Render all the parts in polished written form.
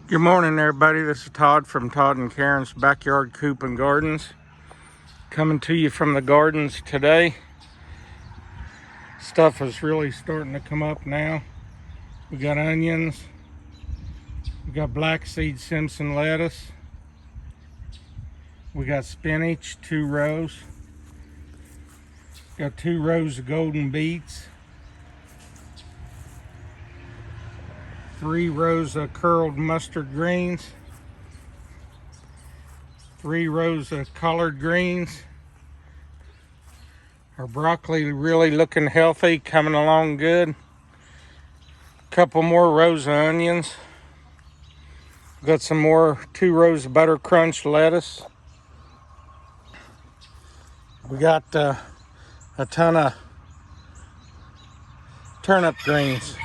Good morning, everybody. This is Todd from Todd and Karen's Backyard Coop and Gardens. Coming to you from the gardens today. Stuff is really starting to come up now. We got onions. We got black seed Simpson lettuce. We got spinach, 2 rows. Got 2 rows of golden beets. 3 rows of curled mustard greens. 3 rows of collard greens. Our broccoli really looking healthy, coming along good. Couple more rows of onions. Got some more 2 rows of butter crunch lettuce. We got a ton of turnip greens.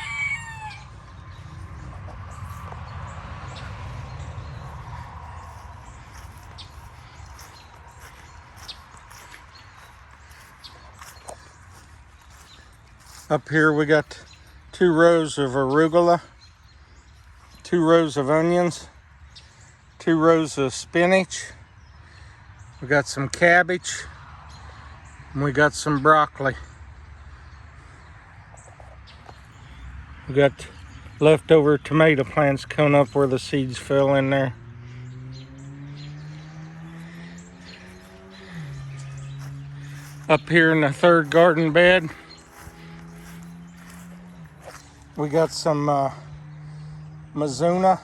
Up here we got 2 rows of arugula, 2 rows of onions, 2 rows of spinach. We got some cabbage, and we got some broccoli. We got leftover tomato plants coming up where the seeds fell in there. Up here in the 3rd garden bed, we got some Mizuna.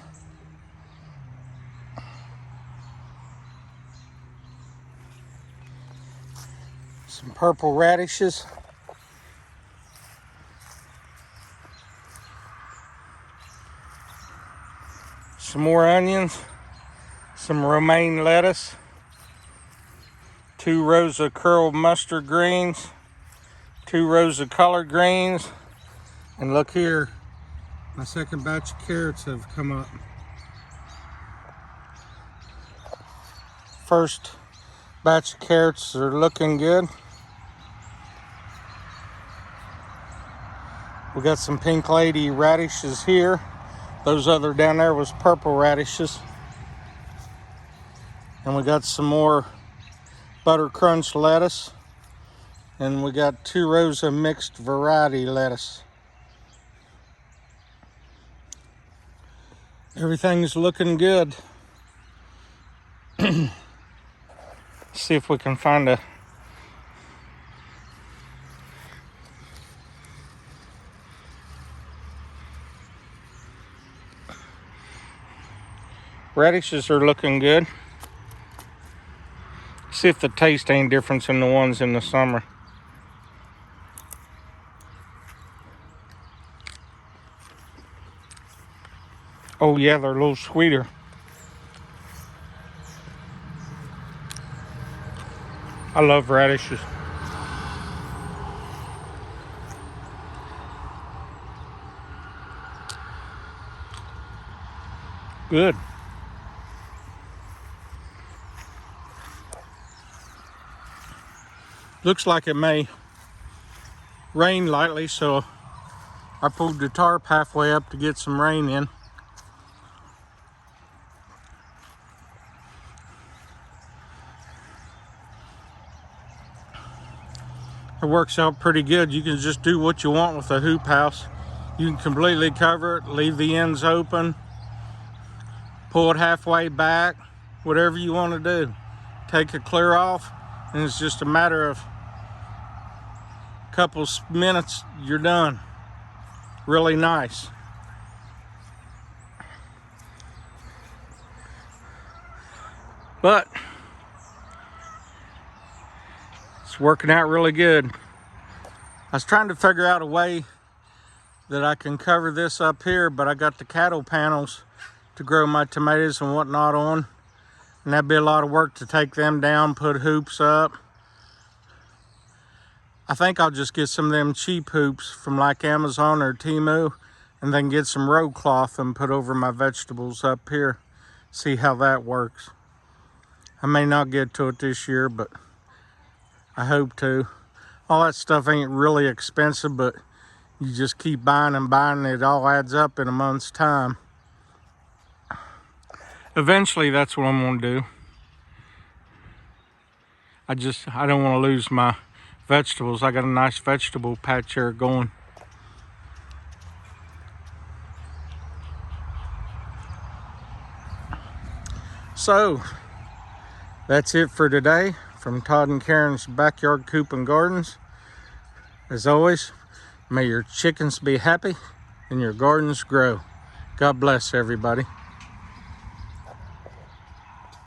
Some purple radishes. Some more onions. Some romaine lettuce. 2 rows of curled mustard greens. 2 rows of collard greens. And look here, my second batch of carrots have come up. First batch of carrots are looking good. We got some pink lady radishes here. Those other down there was purple radishes. And we got some more butter crunch lettuce. And we got 2 rows of mixed variety lettuce. Everything's looking good. See if we can find a radishes are looking good. See if the taste ain't different than the ones in the summer. Oh yeah, they're a little sweeter. I love radishes. Good. Looks like it may rain lightly, so I pulled the tarp halfway up to get some rain in. It works out pretty good. You can just do what you want with a hoop house. You can completely cover it, leave the ends open, pull it halfway back, whatever you want to do. Take it clear off, and it's just a matter of a couple minutes, you're done. Really nice. But it's working out really good. I was trying to figure out a way that I can cover this up here, but I got the cattle panels to grow my tomatoes and whatnot on. And that'd be a lot of work to take them down, put hoops up. I think I'll just get some of them cheap hoops from like Amazon or Temu, and then get some row cloth and put over my vegetables up here. See how that works. I may not get to it this year, but I hope to. All that stuff ain't really expensive, but you just keep buying and buying, it all adds up in a month's time. Eventually, that's what I'm gonna do. I don't want to lose my vegetables. I got a nice vegetable patch here going. So that's it for today from Todd and Karen's Backyard Coop and Gardens. As always, may your chickens be happy and your gardens grow. God bless everybody.